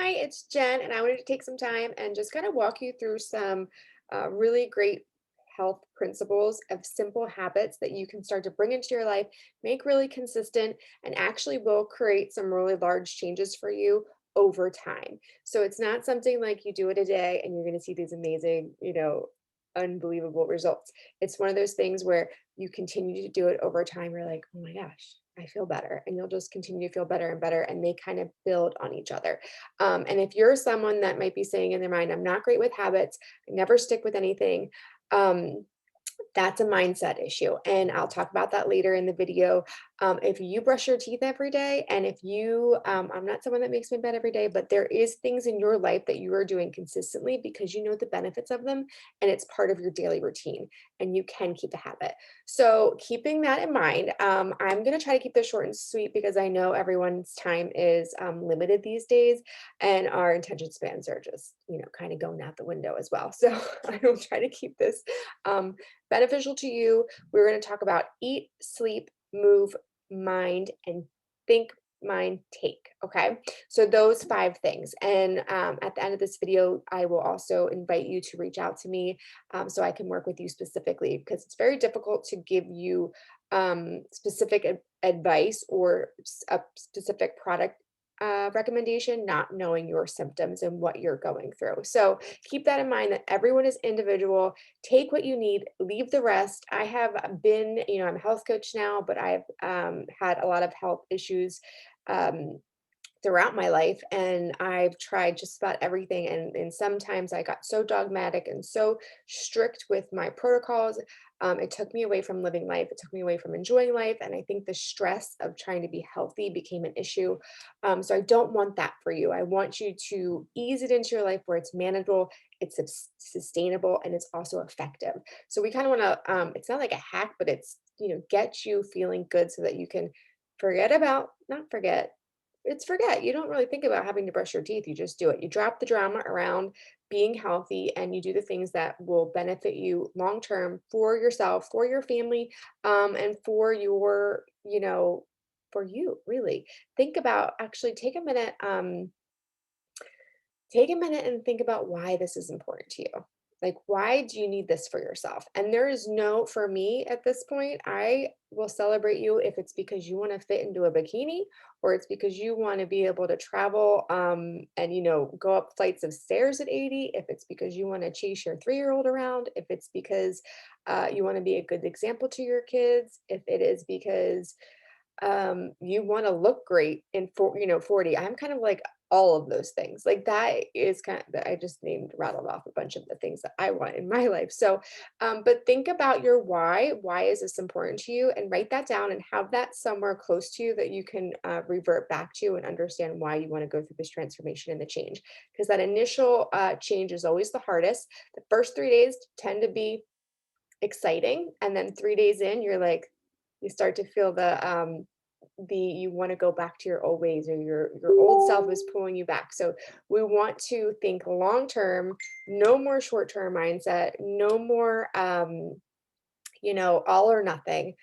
Hi, it's Jen, and I wanted to take some time and just kind of walk you through some really great health principles of simple habits that you can start to bring into your life, make really consistent, and actually will create some really large changes for you over time. So it's not something like you do it a day and you're going to see these amazing, unbelievable results. It's one of those things where you continue to do it over time. You're like, oh my gosh, I feel better. And you'll just continue to feel better and better. And they kind of build on each other. And if you're someone that might be saying in their mind, I'm not great with habits, I never stick with anything. Um, that's a mindset issue, and I'll talk about that later in the video. If you brush your teeth every day, and if you, I'm not someone that makes my bed every day, but there is things in your life that you are doing consistently because you know the benefits of them, and it's part of your daily routine, and you can keep the habit. So keeping that in mind, I'm going to try to keep this short and sweet because I know everyone's time is limited these days, and our attention spans are just, kind of going out the window as well. So I will try to keep this um, beneficial to you. We're going to talk about eat, sleep, move, mind, and think, mind, take. Okay. So those 5 things. And at the end of this video, I will also invite you to reach out to me so I can work with you specifically because it's very difficult to give you specific advice or a specific product recommendation, not knowing your symptoms and what you're going through. So keep that in mind that everyone is individual. Take what you need, leave the rest. I have been, I'm a health coach now, but I've had a lot of health issues um, throughout my life, and I've tried just about everything, and sometimes I got so dogmatic and so strict with my protocols. It took me away from living life. It took me away from enjoying life, and I think the stress of trying to be healthy became an issue. So I don't want that for you. I want you to ease it into your life where it's manageable, it's sustainable, and it's also effective. So we kind of want to, it's not like a hack, but it's, get you feeling good so that you can forget about, not forget, it's forget. You don't really think about having to brush your teeth. You just do it. You drop the drama around being healthy and you do the things that will benefit you long term for yourself, for your family, and for your, for you really. Think about actually take a minute and think about why this is important to you. Like, why do you need this for yourself? And there is no, for me at this point, I will celebrate you if it's because you want to fit into a bikini or it's because you want to be able to travel and, go up flights of stairs at 80, if it's because you want to chase your 3-year-old around, if it's because you want to be a good example to your kids, if it is because you wanna look great in 40. I'm kind of like all of those things. Like, that is kind of I just rattled off a bunch of the things that I want in my life. So, but think about your why. Why is this important to you? And write that down and have that somewhere close to you that you can revert back to and understand why you wanna go through this transformation and the change. Because that initial change is always the hardest. The first 3 days tend to be exciting, and then 3 days in, you're like, you start to feel the you wanna go back to your old ways or your old self is pulling you back. So we want to think long term, no more short term mindset, no more all or nothing.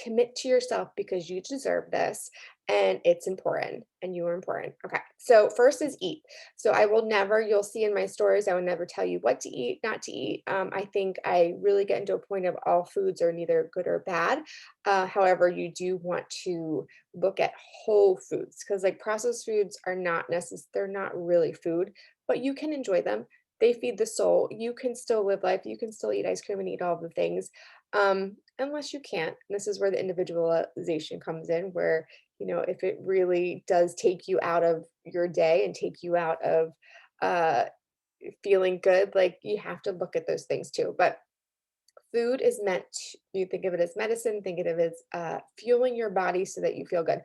Commit to yourself because you deserve this and it's important and you are important. Okay. So, first is eat. So, I will never, you'll see in my stories, I will never tell you what to eat, not to eat. I think I really get into a point of all foods are neither good or bad. However, you do want to look at whole foods because, like, processed foods are not necessary, they're not really food, but you can enjoy them. They feed the soul. You can still live life. You can still eat ice cream and eat all the things unless you can't. And this is where the individualization comes in, where, if it really does take you out of your day and take you out of uh, feeling good, like you have to look at those things too. But food is meant you think of it as medicine, think of it as fueling your body so that you feel good.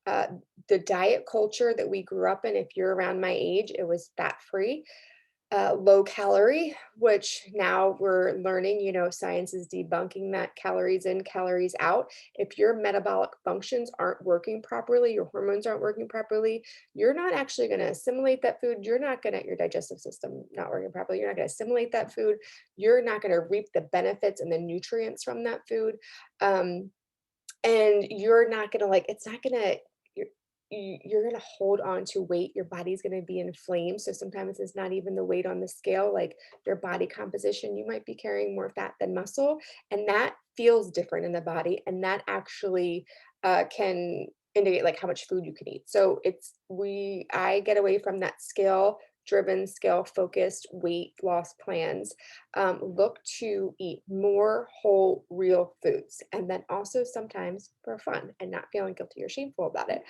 Uh, the diet culture that we grew up in, if you're around my age, it was fat free, low calorie, which now we're learning, science is debunking that calories in, calories out. If your metabolic functions aren't working properly, your hormones aren't working properly, you're not actually going to assimilate that food. You're not going to, your digestive system not working properly. You're not going to assimilate that food. You're not going to reap the benefits and the nutrients from that food. And you're not going to like, it's not going to, you're going to hold on to weight. Your body's going to be inflamed. So sometimes it's not even the weight on the scale, like your body composition. You might be carrying more fat than muscle, and that feels different in the body. And that actually can indicate like how much food you can eat. So I get away from that scale driven, scale focused weight loss plans. Look to eat more whole, real foods. And then also sometimes for fun and not feeling guilty or shameful about it.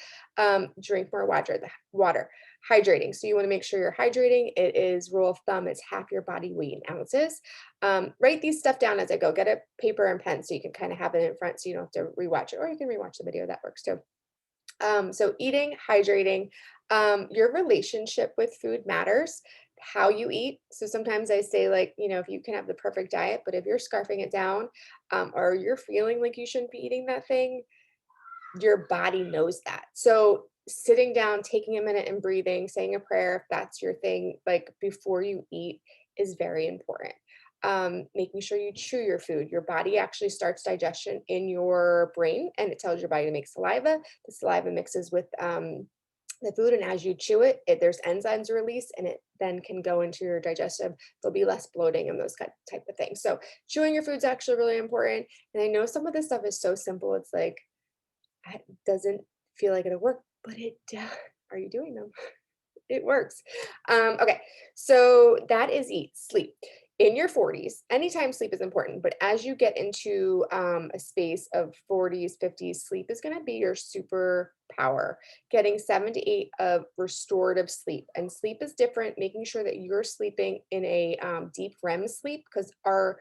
Drink more water, hydrating. So you want to make sure you're hydrating. It is rule of thumb, it's half your body weight in ounces. Write these stuff down as I go. Get a paper and pen so you can kind of have it in front so you don't have to rewatch it, or you can rewatch the video. That works too. So eating, hydrating, your relationship with food matters, how you eat. So sometimes I say, like, if you can have the perfect diet, but if you're scarfing it down, or you're feeling like you shouldn't be eating that thing, your body knows that. So sitting down, taking a minute and breathing, saying a prayer, if that's your thing, like before you eat, is very important. Making sure you chew your food. Your body actually starts digestion in your brain, and it tells your body to make saliva. The saliva mixes with the food, and as you chew it, there's enzymes released, and it then can go into your digestive. There'll be less bloating and those type of things. So chewing your food is actually really important. And I know some of this stuff is so simple. It's like, it doesn't feel like it'll work, but it does. Are you doing them? It works. Okay, so that is eat, sleep. In your 40s, anytime sleep is important, but as you get into a space of 40s, 50s, sleep is going to be your superpower. Getting 7 to 8 of restorative sleep. And sleep is different, making sure that you're sleeping in a deep REM sleep, because our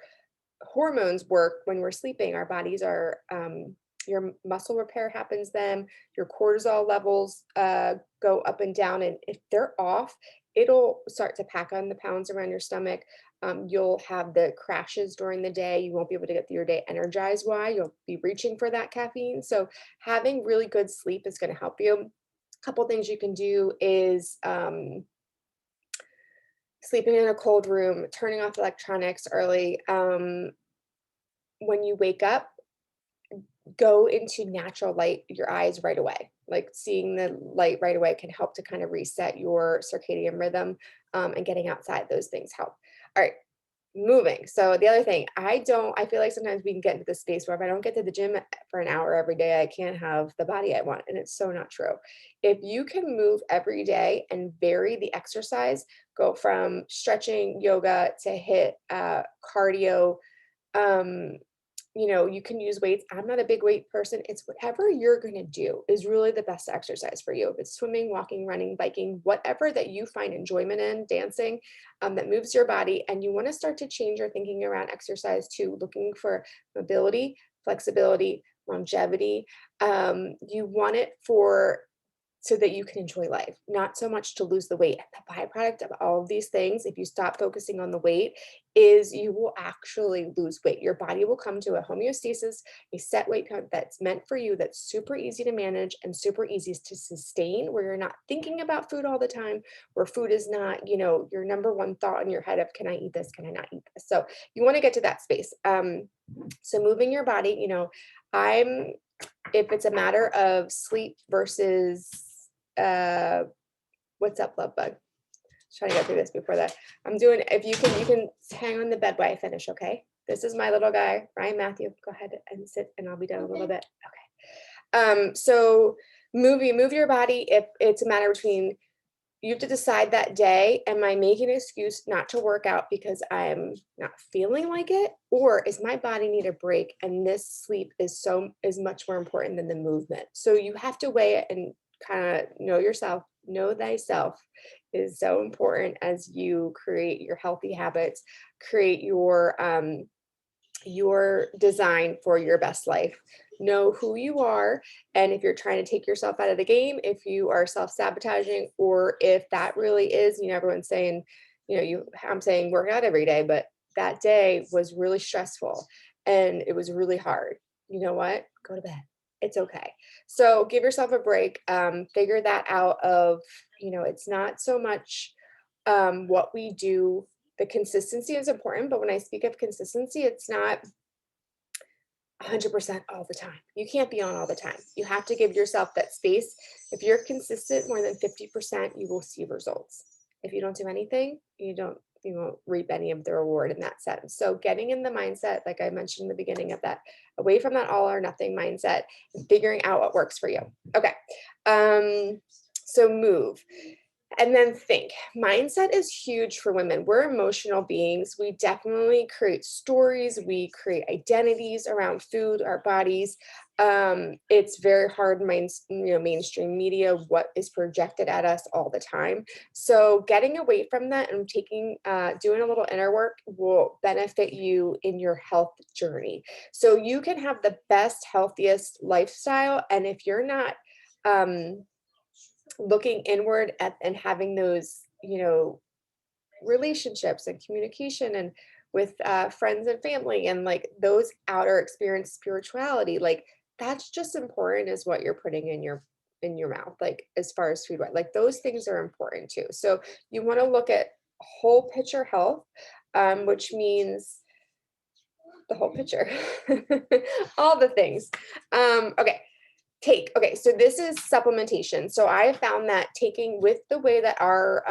hormones work when we're sleeping. Our bodies are, your muscle repair happens then, your cortisol levels go up and down. And if they're off, it'll start to pack on the pounds around your stomach. You'll have the crashes during the day. You won't be able to get through your day energized. Why? You'll be reaching for that caffeine. So having really good sleep is going to help you. A couple things you can do is sleeping in a cold room, turning off electronics early. When you wake up, go into natural light, your eyes right away. Like seeing the light right away can help to kind of reset your circadian rhythm, and getting outside, those things help. All right, moving. So the other thing, I feel like sometimes we can get into the space where if I don't get to the gym for an hour every day, I can't have the body I want. And it's so not true. If you can move every day and vary the exercise, go from stretching, yoga to hit cardio, um, you can use weights. I'm not a big weight person. It's whatever you're going to do is really the best exercise for you. If it's swimming, walking, running, biking, whatever that you find enjoyment in, dancing, that moves your body. And you want to start to change your thinking around exercise to looking for mobility, flexibility, longevity. You want it for so that you can enjoy life, not so much to lose the weight. And the byproduct of all of these things, if you stop focusing on the weight, is you will actually lose weight. Your body will come to a homeostasis, a set weight count that's meant for you, that's super easy to manage and super easy to sustain, where you're not thinking about food all the time, where food is not, your number one thought in your head of, can I eat this? Can I not eat this? So you want to get to that space. So moving your body, I'm if it's a matter of sleep versus uh, what's up, love bug? Trying to get through this before that. I'm doing, if you can hang on the bed while I finish, okay? This is my little guy, Ryan Matthew. Go ahead and sit and I'll be done in a little bit. Okay. So move your body if it's a matter between you have to decide that day, am I making an excuse not to work out because I'm not feeling like it? Or is my body need a break and this sleep is much more important than the movement? So you have to weigh it and kind of know yourself, know thyself is so important as you create your healthy habits, create your design for your best life. Know who you are, and if you're trying to take yourself out of the game, if you are self-sabotaging, or if that really is, everyone's saying, I'm saying work out every day, but that day was really stressful and it was really hard. You know what? Go to bed. It's okay. So give yourself a break. Figure that out of, it's not so much what we do. The consistency is important, but when I speak of consistency, it's not 100% all the time. You can't be on all the time. You have to give yourself that space. If you're consistent more than 50%, you will see results. If you don't do anything, you won't reap any of the reward in that sense. So getting in the mindset, like I mentioned in the beginning of that, away from that all or nothing mindset and figuring out what works for you. Okay. So move. And then think. Mindset is huge for women. We're emotional beings. We definitely create stories. We create identities around food, our bodies. It's very hard, mainstream media, what is projected at us all the time. So getting away from that and doing a little inner work will benefit you in your health journey. So you can have the best, healthiest lifestyle. And if you're not, looking inward at and having those, relationships and communication and with friends and family and like those outer experience spirituality, like that's just important as what you're putting in your mouth, like as far as food, like those things are important too. So you want to look at whole picture health, which means the whole picture, all the things. Okay, okay, so this is supplementation. So I have found that taking with the way that our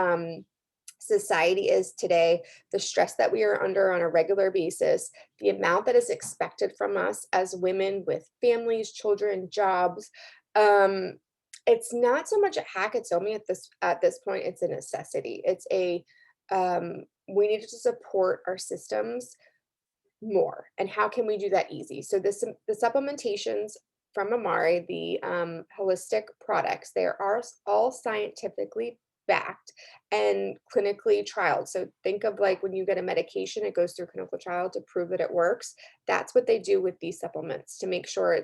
society is today, the stress that we are under on a regular basis, the amount that is expected from us as women with families, children, jobs, um, it's not so much a hack, it's only at this point, it's a necessity. We need to support our systems more. And how can we do that easy? So the supplementations from Amari, the holistic products, they are all scientifically backed and clinically trialed. So think of like when you get a medication, it goes through clinical trial to prove that it works. That's what they do with these supplements to make sure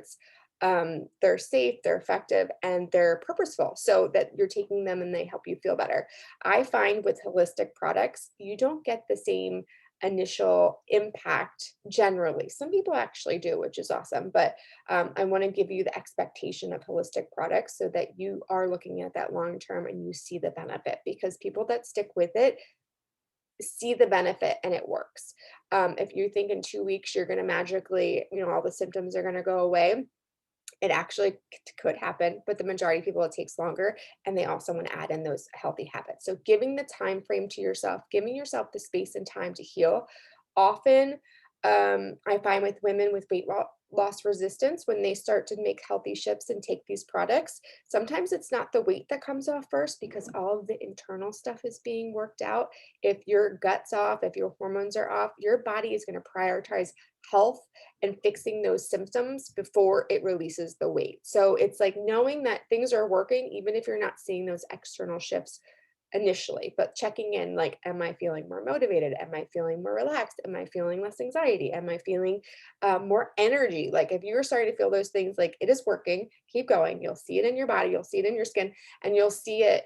they're safe, they're effective, and they're purposeful so that you're taking them and they help you feel better. I find with holistic products, you don't get the same initial impact generally. Some people actually do, which is awesome. But I want to give you the expectation of holistic products so that you are looking at that long term and you see the benefit because people that stick with it see the benefit and it works. If you think in 2 weeks you're going to magically, all the symptoms are going to go away, it actually could happen, but the majority of people, it takes longer, and they also want to add in those healthy habits. So giving the time frame to yourself, giving yourself the space and time to heal. Often, I find with women with weight loss resistance, when they start to make healthy shifts and take these products, sometimes it's not the weight that comes off first because all of the internal stuff is being worked out. If your gut's off, if your hormones are off, your body is going to prioritize health and fixing those symptoms before it releases the weight. So it's like knowing that things are working, even if you're not seeing those external shifts initially, but checking in like, am I feeling more motivated? Am I feeling more relaxed? Am I feeling less anxiety? Am I feeling more energy? Like if you're starting to feel those things, like it is working, keep going. You'll see it in your body, you'll see it in your skin, and you'll see it,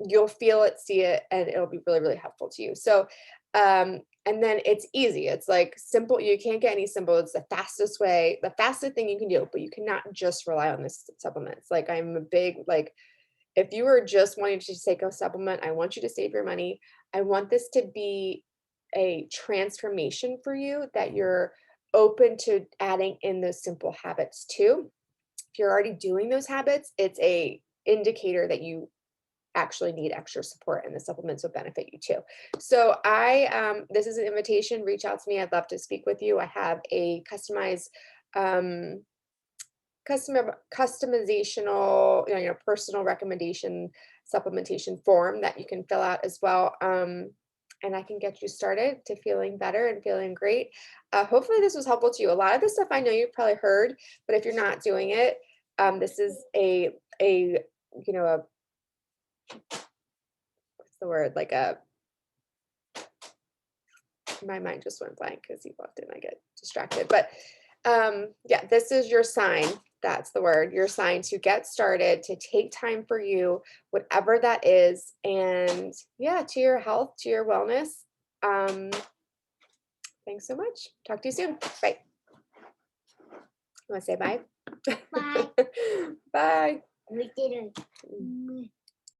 you'll feel it, see it, and it'll be really, really helpful to you. So, and then it's easy. It's like simple. You can't get any simple. It's the fastest way, the fastest thing you can do, but you cannot just rely on this supplements. Like I'm a big, like, if you are just wanting to take a supplement, I want you to save your money. I want this to be a transformation for you that you're open to adding in those simple habits too. If you're already doing those habits, it's a indicator that you actually need extra support and the supplements will benefit you too. So this is an invitation, reach out to me. I'd love to speak with you. I have a customized um, customizational, personal recommendation supplementation form that you can fill out as well. And I can get you started to feeling better and feeling great. Hopefully this was helpful to you. A lot of this stuff I know you've probably heard, but if you're not doing it, this is a what's the word? Like my mind just went blank because he walked in. I get distracted. But yeah, this is your sign. That's the word. Your sign to get started, to take time for you, whatever that is. And yeah, to your health, to your wellness. Thanks so much. Talk to you soon. Bye. You want to say bye? Bye. Bye. We did it.